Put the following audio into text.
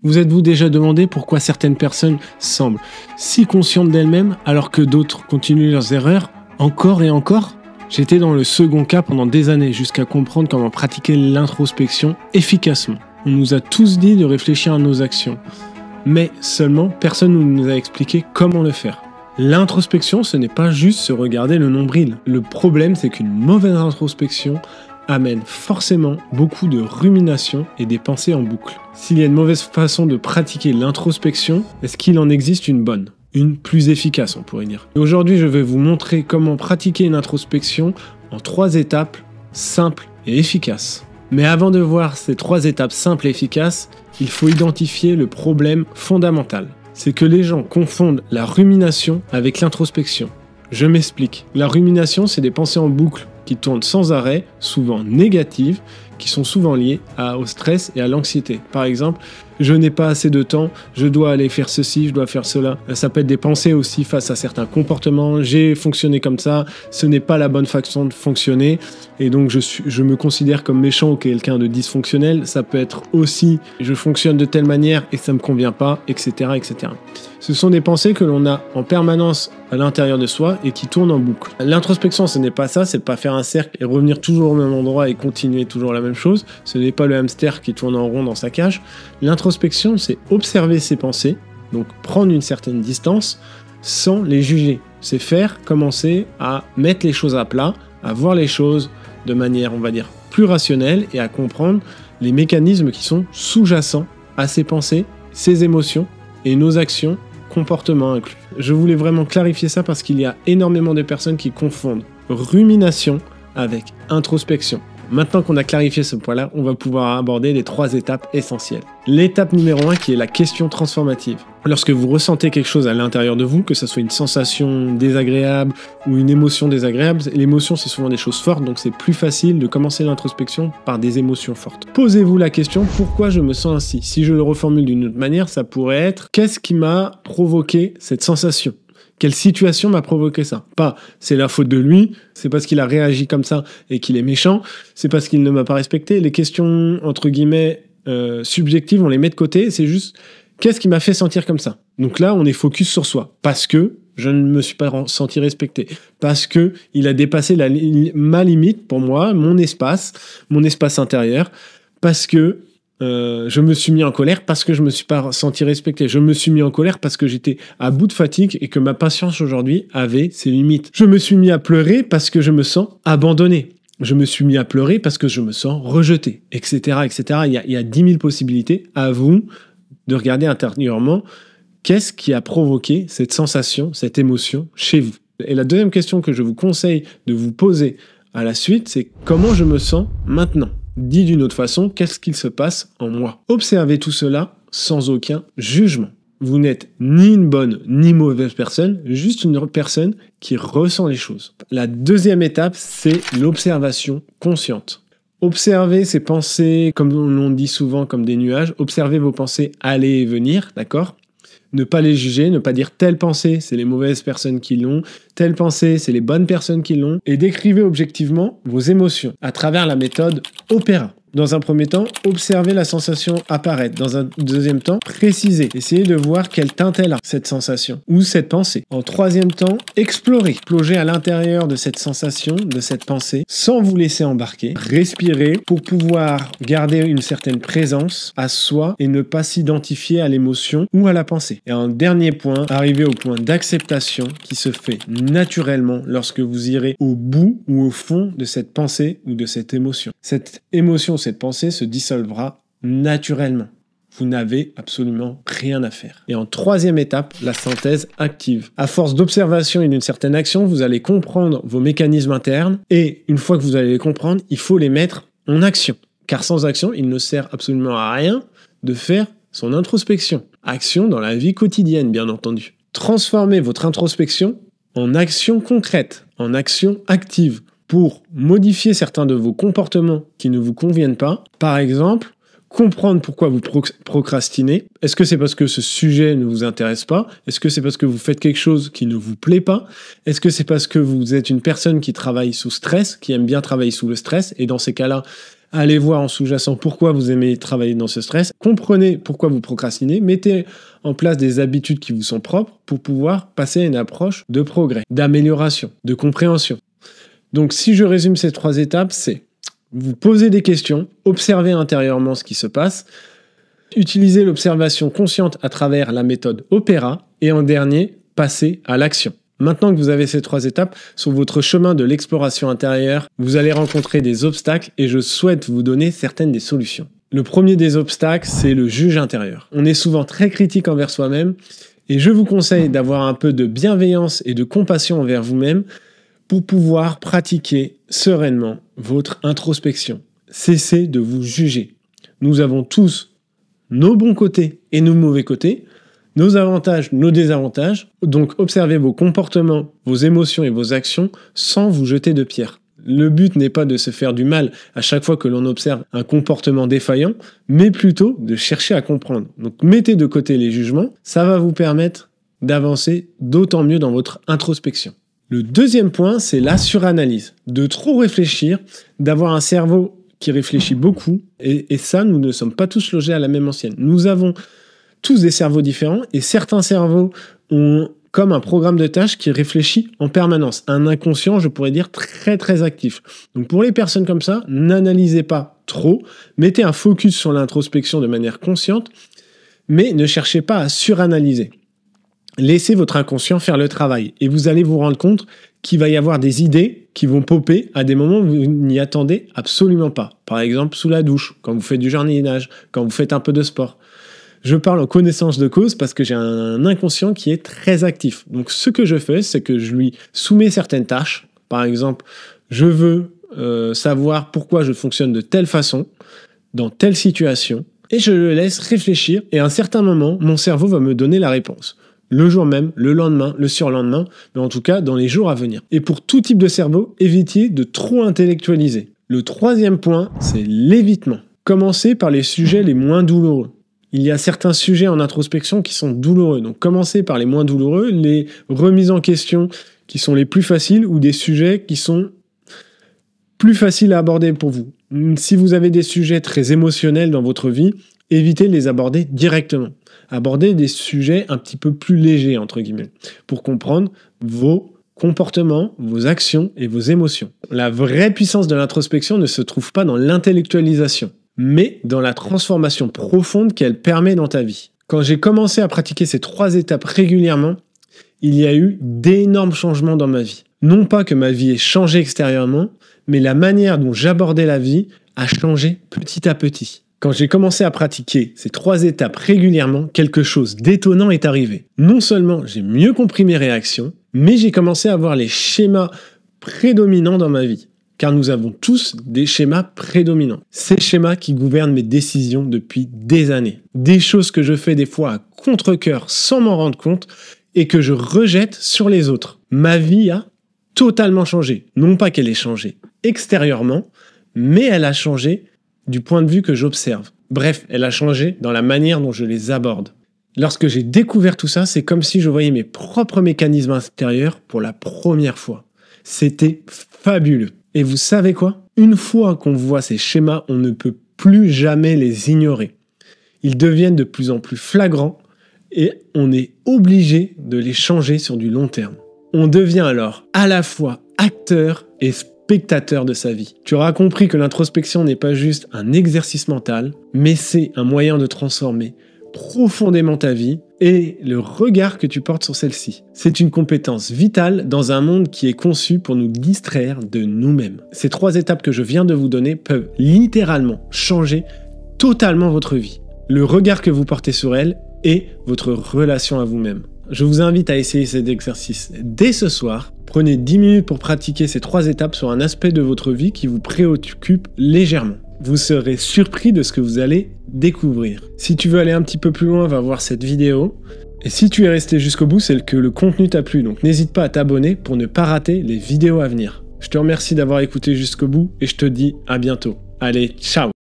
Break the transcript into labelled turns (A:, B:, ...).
A: Vous êtes-vous déjà demandé pourquoi certaines personnes semblent si conscientes d'elles-mêmes alors que d'autres continuent leurs erreurs encore et encore ? J'étais dans le second cas pendant des années jusqu'à comprendre comment pratiquer l'introspection efficacement. On nous a tous dit de réfléchir à nos actions, mais seulement personne ne nous a expliqué comment le faire. L'introspection, ce n'est pas juste se regarder le nombril. Le problème, c'est qu'une mauvaise introspection amène forcément beaucoup de rumination et des pensées en boucle. S'il y a une mauvaise façon de pratiquer l'introspection, est-ce qu'il en existe une bonne ? Une plus efficace, on pourrait dire. Aujourd'hui, je vais vous montrer comment pratiquer une introspection en 3 étapes simples et efficaces. Mais avant de voir ces 3 étapes simples et efficaces, il faut identifier le problème fondamental. C'est que les gens confondent la rumination avec l'introspection. Je m'explique. La rumination, c'est des pensées en boucle qui tournent sans arrêt, souvent négatives, qui sont souvent liées au stress et à l'anxiété. Par exemple, je n'ai pas assez de temps, je dois aller faire ceci, je dois faire cela. Ça peut être des pensées aussi face à certains comportements. J'ai fonctionné comme ça, ce n'est pas la bonne façon de fonctionner. Et donc, je me considère comme méchant ou quelqu'un de dysfonctionnel. Ça peut être aussi, je fonctionne de telle manière et ça ne me convient pas, etc., etc. Ce sont des pensées que l'on a en permanence à l'intérieur de soi et qui tournent en boucle. L'introspection, ce n'est pas ça, c'est pas faire un cercle et revenir toujours au même endroit et continuer toujours la même chose. Ce n'est pas le hamster qui tourne en rond dans sa cage. L'introspection, c'est observer ses pensées, donc prendre une certaine distance sans les juger. C'est commencer à mettre les choses à plat, à voir les choses de manière, on va dire, plus rationnelle et à comprendre les mécanismes qui sont sous-jacents à ces pensées, ces émotions et nos actions, comportements inclus. Je voulais vraiment clarifier ça parce qu'il y a énormément de personnes qui confondent rumination avec introspection. Maintenant qu'on a clarifié ce point-là, on va pouvoir aborder les 3 étapes essentielles. L'étape numéro 1 qui est la question transformative. Lorsque vous ressentez quelque chose à l'intérieur de vous, que ce soit une sensation désagréable ou une émotion désagréable, l'émotion c'est souvent des choses fortes, donc c'est plus facile de commencer l'introspection par des émotions fortes. Posez-vous la question, pourquoi je me sens ainsi ? Si je le reformule d'une autre manière, ça pourrait être, qu'est-ce qui m'a provoqué cette sensation ? Quelle situation m'a provoqué ça ? Pas, c'est la faute de lui, c'est parce qu'il a réagi comme ça et qu'il est méchant, c'est parce qu'il ne m'a pas respecté. Les questions, entre guillemets, subjectives, on les met de côté, c'est juste, qu'est-ce qui m'a fait sentir comme ça ? Donc là, on est focus sur soi, parce que je ne me suis pas senti respecté, parce que il a dépassé ma limite, pour moi, mon espace intérieur, parce que je me suis mis en colère parce que je me suis pas senti respecté. Je me suis mis en colère parce que j'étais à bout de fatigue et que ma patience aujourd'hui avait ses limites. Je me suis mis à pleurer parce que je me sens abandonné. Je me suis mis à pleurer parce que je me sens rejeté, etc., etc. Il y a 10 000 possibilités. À vous de regarder intérieurement qu'est-ce qui a provoqué cette sensation, cette émotion chez vous. Et la deuxième question que je vous conseille de vous poser à la suite, c'est comment je me sens maintenant ? Dit d'une autre façon, qu'est-ce qu'il se passe en moi ? Observez tout cela sans aucun jugement. Vous n'êtes ni une bonne ni une mauvaise personne, juste une personne qui ressent les choses. La deuxième étape, c'est l'observation consciente. Observez ces pensées, comme on dit souvent, comme des nuages. Observez vos pensées aller et venir, d'accord ? Ne pas les juger, ne pas dire telle pensée, c'est les mauvaises personnes qui l'ont, telle pensée, c'est les bonnes personnes qui l'ont, et décrivez objectivement vos émotions à travers la méthode Opéra. Dans un premier temps, observez la sensation apparaître. Dans un deuxième temps, précisez. Essayez de voir quelle teinte elle a, cette sensation, ou cette pensée. En troisième temps, explorez. Plongez à l'intérieur de cette sensation, de cette pensée, sans vous laisser embarquer. Respirez pour pouvoir garder une certaine présence à soi et ne pas s'identifier à l'émotion ou à la pensée. Et en dernier point, arrivez au point d'acceptation qui se fait naturellement lorsque vous irez au bout ou au fond de cette pensée ou de cette émotion. Cette émotion, cette pensée se dissolvera naturellement. Vous n'avez absolument rien à faire. Et en troisième étape, la synthèse active. À force d'observation et d'une certaine action, vous allez comprendre vos mécanismes internes et une fois que vous allez les comprendre, il faut les mettre en action. Car sans action, il ne sert absolument à rien de faire son introspection. Action dans la vie quotidienne, bien entendu. Transformez votre introspection en action concrète, en action active, pour modifier certains de vos comportements qui ne vous conviennent pas. Par exemple, comprendre pourquoi vous procrastinez. Est-ce que c'est parce que ce sujet ne vous intéresse pas ? Est-ce que c'est parce que vous faites quelque chose qui ne vous plaît pas ? Est-ce que c'est parce que vous êtes une personne qui travaille sous stress, qui aime bien travailler sous le stress ? Et dans ces cas-là, Allez voir en sous-jacent pourquoi vous aimez travailler dans ce stress. Comprenez pourquoi vous procrastinez. Mettez en place des habitudes qui vous sont propres pour pouvoir passer à une approche de progrès, d'amélioration, de compréhension. Donc si je résume ces 3 étapes, c'est vous poser des questions, observer intérieurement ce qui se passe, utiliser l'observation consciente à travers la méthode Opéra et en dernier, passer à l'action. Maintenant que vous avez ces 3 étapes, sur votre chemin de l'exploration intérieure, vous allez rencontrer des obstacles et je souhaite vous donner certaines des solutions. Le premier des obstacles, c'est le juge intérieur. On est souvent très critique envers soi-même et je vous conseille d'avoir un peu de bienveillance et de compassion envers vous-même pour pouvoir pratiquer sereinement votre introspection. Cessez de vous juger. Nous avons tous nos bons côtés et nos mauvais côtés, nos avantages, nos désavantages. Donc observez vos comportements, vos émotions et vos actions sans vous jeter de pierres. Le but n'est pas de se faire du mal à chaque fois que l'on observe un comportement défaillant, mais plutôt de chercher à comprendre. Donc mettez de côté les jugements, ça va vous permettre d'avancer d'autant mieux dans votre introspection. Le deuxième point, c'est la suranalyse. De trop réfléchir, d'avoir un cerveau qui réfléchit beaucoup, et ça, nous ne sommes pas tous logés à la même enseigne. Nous avons tous des cerveaux différents, et certains cerveaux ont comme un programme de tâches qui réfléchit en permanence. Un inconscient, je pourrais dire, très très actif. Donc pour les personnes comme ça, n'analysez pas trop, mettez un focus sur l'introspection de manière consciente, mais ne cherchez pas à suranalyser. Laissez votre inconscient faire le travail, et vous allez vous rendre compte qu'il va y avoir des idées qui vont popper à des moments où vous n'y attendez absolument pas. Par exemple, sous la douche, quand vous faites du jardinage, quand vous faites un peu de sport. Je parle en connaissance de cause parce que j'ai un inconscient qui est très actif. Donc ce que je fais, c'est que je lui soumets certaines tâches. Par exemple, je veux savoir pourquoi je fonctionne de telle façon, dans telle situation, et je le laisse réfléchir, et à un certain moment, mon cerveau va me donner la réponse. Le jour même, le lendemain, le surlendemain, mais en tout cas dans les jours à venir. Et pour tout type de cerveau, évitez de trop intellectualiser. Le troisième point, c'est l'évitement. Commencez par les sujets les moins douloureux. Il y a certains sujets en introspection qui sont douloureux. Donc commencez par les moins douloureux, les remises en question qui sont les plus faciles ou des sujets qui sont plus faciles à aborder pour vous. Si vous avez des sujets très émotionnels dans votre vie, évitez de les aborder directement. Abordez des sujets un petit peu plus légers, entre guillemets, pour comprendre vos comportements, vos actions et vos émotions. La vraie puissance de l'introspection ne se trouve pas dans l'intellectualisation, mais dans la transformation profonde qu'elle permet dans ta vie. Quand j'ai commencé à pratiquer ces 3 étapes régulièrement, il y a eu d'énormes changements dans ma vie. Non pas que ma vie ait changé extérieurement, mais la manière dont j'abordais la vie a changé petit à petit. Quand j'ai commencé à pratiquer ces 3 étapes régulièrement, quelque chose d'étonnant est arrivé. Non seulement j'ai mieux compris mes réactions, mais j'ai commencé à avoir les schémas prédominants dans ma vie. Car nous avons tous des schémas prédominants. Ces schémas qui gouvernent mes décisions depuis des années. Des choses que je fais des fois à contre-cœur sans m'en rendre compte et que je rejette sur les autres. Ma vie a totalement changé. Non pas qu'elle ait changé extérieurement, mais elle a changé du point de vue que j'observe. Bref, elle a changé dans la manière dont je les aborde. Lorsque j'ai découvert tout ça, c'est comme si je voyais mes propres mécanismes intérieurs pour la première fois. C'était fabuleux. Et vous savez quoi ? Une fois qu'on voit ces schémas, on ne peut plus jamais les ignorer. Ils deviennent de plus en plus flagrants et on est obligé de les changer sur du long terme. On devient alors à la fois acteur et spectateur de sa vie. Tu auras compris que l'introspection n'est pas juste un exercice mental, mais c'est un moyen de transformer profondément ta vie et le regard que tu portes sur celle-ci. C'est une compétence vitale dans un monde qui est conçu pour nous distraire de nous-mêmes. Ces 3 étapes que je viens de vous donner peuvent littéralement changer totalement votre vie. Le regard que vous portez sur elle et votre relation à vous-même. Je vous invite à essayer cet exercice dès ce soir. Prenez 10 minutes pour pratiquer ces 3 étapes sur un aspect de votre vie qui vous préoccupe légèrement. Vous serez surpris de ce que vous allez découvrir. Si tu veux aller un petit peu plus loin, va voir cette vidéo. Et si tu es resté jusqu'au bout, c'est que le contenu t'a plu. Donc n'hésite pas à t'abonner pour ne pas rater les vidéos à venir. Je te remercie d'avoir écouté jusqu'au bout et je te dis à bientôt. Allez, ciao!